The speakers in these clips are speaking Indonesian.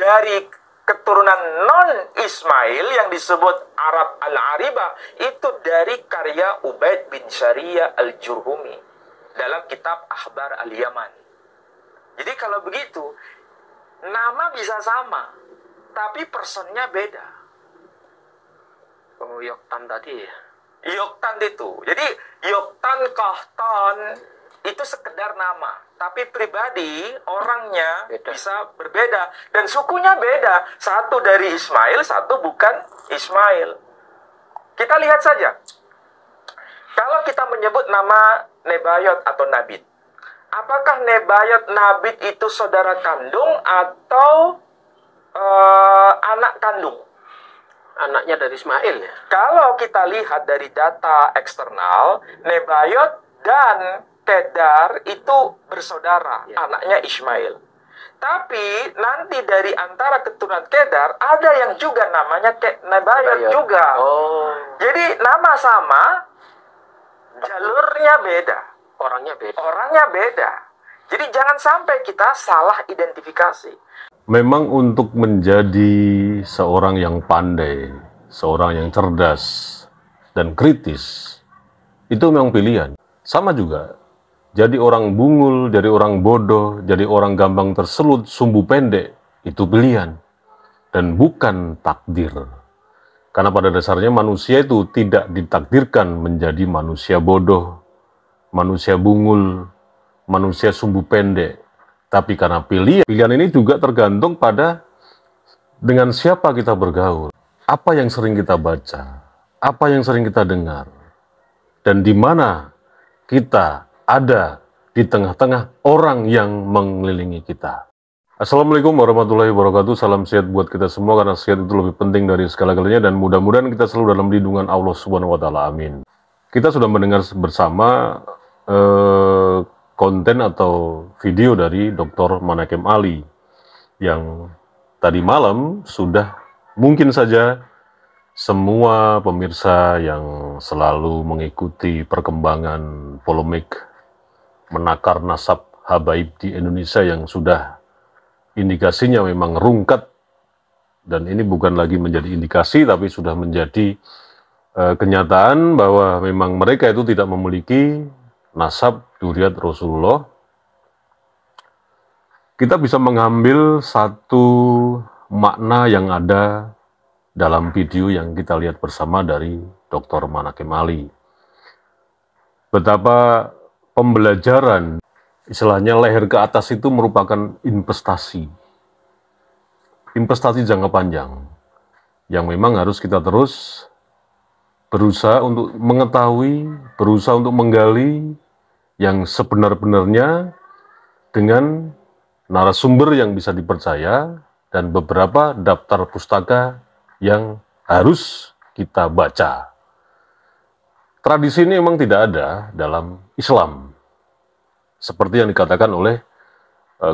dari keturunan non-Ismail yang disebut Arab Al-Aribah, itu dari karya Ubaid bin Syariah Al-Jurhumi dalam kitab Akhbar Al-Yaman. Jadi kalau begitu, nama bisa sama, tapi personnya beda. Oh, Yoktan tadi ya? Yoktan itu. Jadi Yoktan, Kahtan itu sekedar nama, tapi pribadi orangnya beda. Bisa berbeda dan sukunya beda. Satu dari Ismail, satu bukan Ismail. Kita lihat saja. Kalau kita menyebut nama Nebayot atau Nabit, apakah Nebayot Nabit itu saudara kandung atau anak kandung? Anaknya dari Ismail ya? Kalau kita lihat dari data eksternal, Nebayot dan Kedar itu bersaudara, ya. Anaknya Ismail. Tapi nanti dari antara keturunan Kedar ada yang juga namanya Nebayot juga. Oh. Jadi nama sama, jalurnya beda. Orangnya beda. Jadi jangan sampai kita salah identifikasi. Memang untuk menjadi seorang yang pandai, seorang yang cerdas dan kritis, itu memang pilihan. Sama juga, jadi orang bungul, jadi orang bodoh, jadi orang gampang terselut, sumbu pendek, itu pilihan. Dan bukan takdir. Karena pada dasarnya manusia itu tidak ditakdirkan menjadi manusia bodoh, manusia bungul, manusia sumbu pendek. Tapi karena pilihan ini juga tergantung pada dengan siapa kita bergaul, apa yang sering kita baca, apa yang sering kita dengar, dan di mana kita ada di tengah-tengah orang yang mengelilingi kita. Assalamualaikum warahmatullahi wabarakatuh. Salam sehat buat kita semua, karena sehat itu lebih penting dari segala-galanya, dan mudah-mudahan kita selalu dalam lindungan Allah Subhanahu wa Ta'ala. Amin. Kita sudah mendengar bersama konten atau video dari Dr. Manakem Ali yang tadi malam sudah mungkin saja semua pemirsa yang selalu mengikuti perkembangan polemik menakar nasab habaib di Indonesia yang sudah indikasinya memang rungkat, dan ini bukan lagi menjadi indikasi tapi sudah menjadi kenyataan bahwa memang mereka itu tidak memiliki nasab dzurriyyat Rasulullah. Kita bisa mengambil satu makna yang ada dalam video yang kita lihat bersama dari Dr. Manakem Ali. Betapa pembelajaran, istilahnya leher ke atas itu merupakan investasi. Investasi jangka panjang yang memang harus kita terus berusaha untuk mengetahui, berusaha untuk menggali yang sebenar-benarnya dengan narasumber yang bisa dipercaya dan beberapa daftar pustaka yang harus kita baca. Tradisi ini memang tidak ada dalam Islam. Seperti yang dikatakan oleh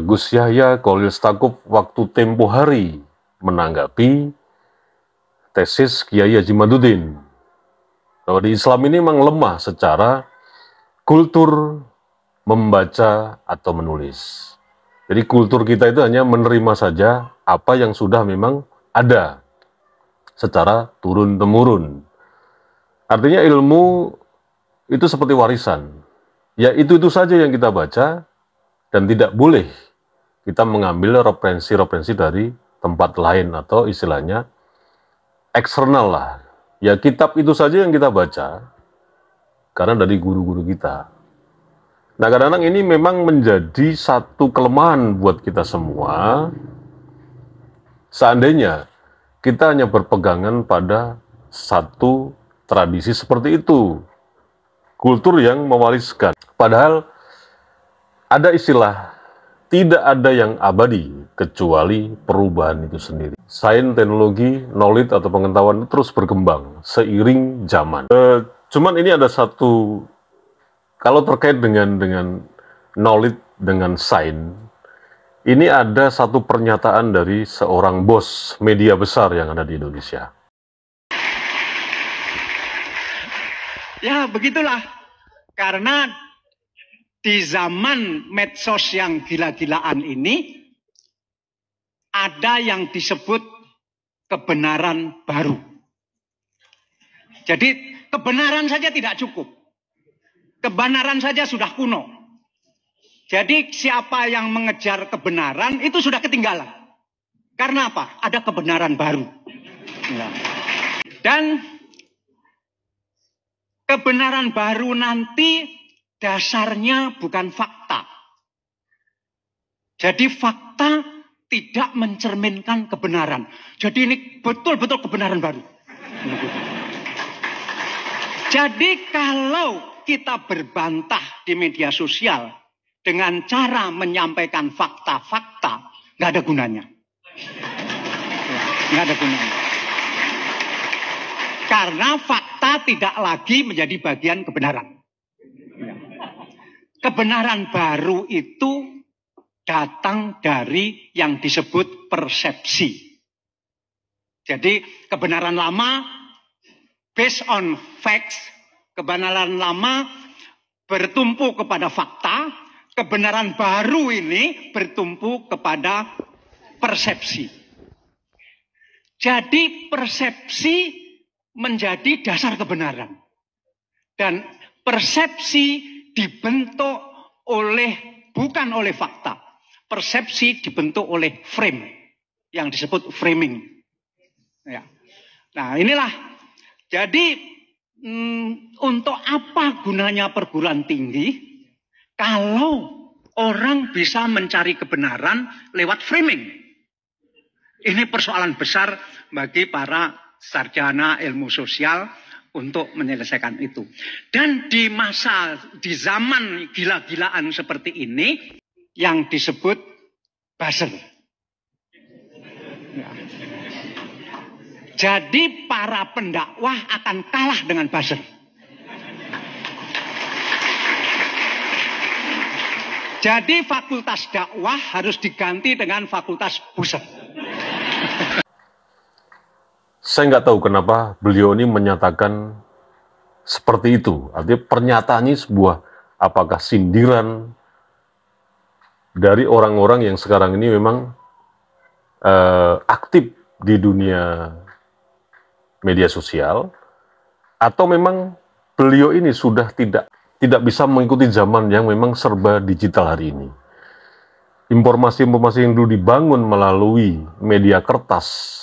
Gus Yahya Khalil Stakuf waktu tempo hari menanggapi tesis Kiai Haji Maduddin. Bahwa di Islam ini memang lemah secara kultur membaca atau menulis. Jadi kultur kita itu hanya menerima saja apa yang sudah memang ada secara turun-temurun. Artinya ilmu itu seperti warisan. Ya itu saja yang kita baca, dan tidak boleh kita mengambil referensi-referensi dari tempat lain atau istilahnya eksternal lah. Ya kitab itu saja yang kita baca, karena dari guru-guru kita. Nah kadang-kadang ini memang menjadi satu kelemahan buat kita semua. Seandainya kita hanya berpegangan pada satu tradisi seperti itu, kultur yang mewariskan. Padahal ada istilah, tidak ada yang abadi kecuali perubahan itu sendiri. Sains, teknologi, knowledge atau pengetahuan terus berkembang seiring zaman. Cuman ini ada satu, kalau terkait dengan knowledge, dengan sains, ini ada satu pernyataan dari seorang bos media besar yang ada di Indonesia. Ya begitulah, karena di zaman medsos yang gila-gilaan ini, ada yang disebut kebenaran baru. Jadi kebenaran saja tidak cukup. Kebenaran saja sudah kuno. Jadi siapa yang mengejar kebenaran itu sudah ketinggalan. Karena apa? Ada kebenaran baru. Ya. Dan kebenaran baru nanti dasarnya bukan fakta. Jadi fakta tidak mencerminkan kebenaran. Jadi ini betul-betul kebenaran baru. Jadi kalau kita berbantah di media sosial dengan cara menyampaikan fakta-fakta, nggak ada gunanya. Nggak ada gunanya. Karena fakta tidak lagi menjadi bagian kebenaran. Kebenaran baru itu datang dari yang disebut persepsi. Jadi kebenaran lama based on facts, kebenaran lama bertumpu kepada fakta, kebenaran baru ini bertumpu kepada persepsi. Jadi persepsi menjadi dasar kebenaran. Dan persepsi dibentuk bukan oleh fakta. Persepsi dibentuk oleh frame yang disebut framing. Ya. Nah, inilah. Jadi untuk apa gunanya perguruan tinggi kalau orang bisa mencari kebenaran lewat framing? Ini persoalan besar bagi para sarjana ilmu sosial untuk menyelesaikan itu. Dan di zaman gila-gilaan seperti ini yang disebut buzzer. Ya. Jadi para pendakwah akan kalah dengan buzzer. Jadi fakultas dakwah harus diganti dengan fakultas buzzer. Saya nggak tahu kenapa beliau ini menyatakan seperti itu. Artinya pernyataannya sebuah apakah sindiran dari orang-orang yang sekarang ini memang aktif di dunia media sosial, atau memang beliau ini sudah tidak bisa mengikuti zaman yang memang serba digital hari ini. Informasi-informasi yang dulu dibangun melalui media kertas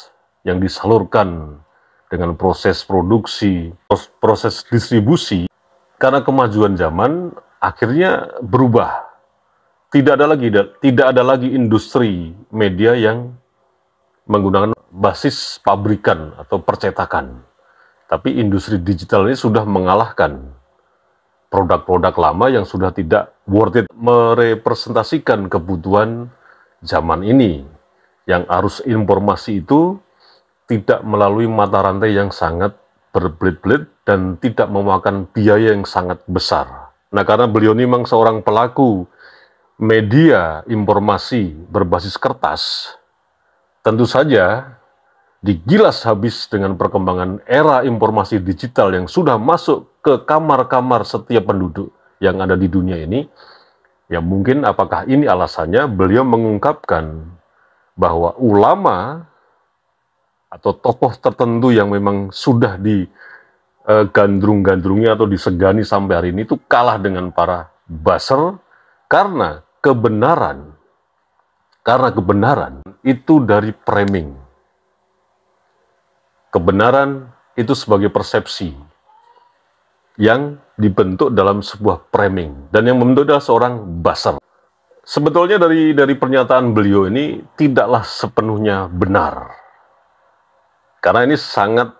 yang disalurkan dengan proses produksi, proses distribusi, karena kemajuan zaman akhirnya berubah. Tidak ada lagi industri media yang menggunakan basis pabrikan atau percetakan. Tapi industri digital ini sudah mengalahkan produk-produk lama yang sudah tidak worth it merepresentasikan kebutuhan zaman ini. Yang arus informasi itu tidak melalui mata rantai yang sangat berbelit-belit dan tidak memakan biaya yang sangat besar. Nah, karena beliau ini memang seorang pelaku media informasi berbasis kertas, tentu saja digilas habis dengan perkembangan era informasi digital yang sudah masuk ke kamar-kamar setiap penduduk yang ada di dunia ini. Ya mungkin apakah ini alasannya beliau mengungkapkan bahwa ulama atau tokoh tertentu yang memang sudah digandrung-gandrungi atau disegani sampai hari ini itu kalah dengan para buzzer karena kebenaran itu dari framing. Kebenaran itu sebagai persepsi yang dibentuk dalam sebuah framing, dan yang membentuk adalah seorang buzzer. Sebetulnya dari pernyataan beliau ini tidaklah sepenuhnya benar, karena ini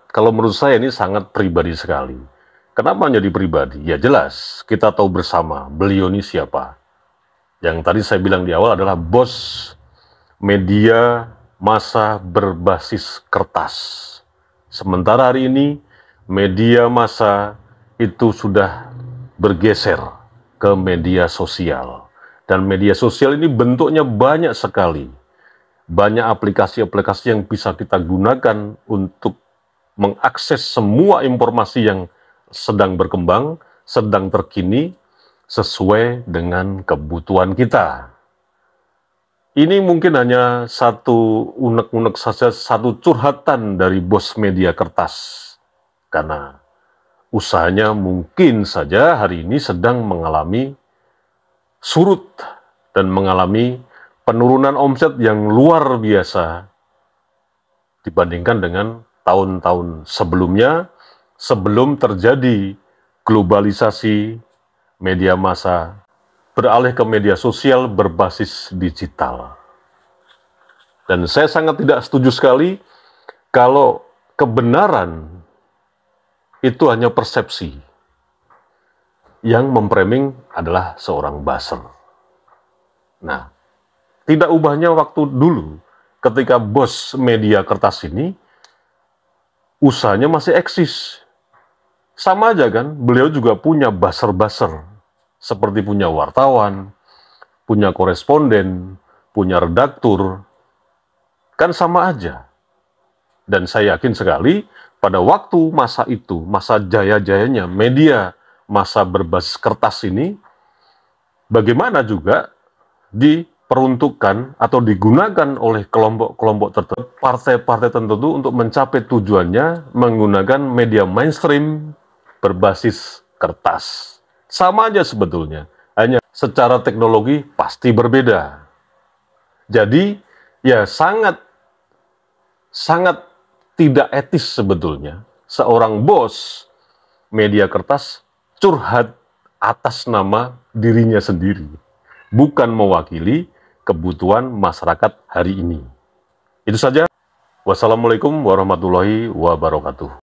kalau menurut saya ini sangat pribadi sekali. Kenapa menjadi pribadi? Ya jelas, kita tahu bersama beliau ini siapa. Yang tadi saya bilang di awal adalah bos media massa berbasis kertas. Sementara hari ini media massa itu sudah bergeser ke media sosial. Dan media sosial ini bentuknya banyak sekali. Banyak aplikasi-aplikasi yang bisa kita gunakan untuk mengakses semua informasi yang sedang berkembang, sedang terkini, sesuai dengan kebutuhan kita. Ini mungkin hanya satu unek-unek saja, satu curhatan dari bos media kertas. Karena usahanya mungkin saja hari ini sedang mengalami surut dan mengalami penurunan omset yang luar biasa dibandingkan dengan tahun-tahun sebelumnya, sebelum terjadi globalisasi media massa beralih ke media sosial berbasis digital. Dan saya sangat tidak setuju sekali kalau kebenaran itu hanya persepsi. Yang memframing adalah seorang buzzer. Nah, tidak ubahnya waktu dulu ketika bos media kertas ini usahanya masih eksis. Sama aja kan, beliau juga punya buzzer-buzzer. Seperti punya wartawan, punya koresponden, punya redaktur, kan sama aja. Dan saya yakin sekali pada waktu masa itu, masa jaya-jayanya media masa berbasis kertas ini, bagaimana juga diperuntukkan atau digunakan oleh kelompok-kelompok tertentu, partai-partai tertentu untuk mencapai tujuannya menggunakan media mainstream berbasis kertas. Sama aja sebetulnya, hanya secara teknologi pasti berbeda. Jadi, ya sangat tidak etis sebetulnya seorang bos media kertas curhat atas nama dirinya sendiri, bukan mewakili kebutuhan masyarakat hari ini. Itu saja. Wassalamualaikum warahmatullahi wabarakatuh.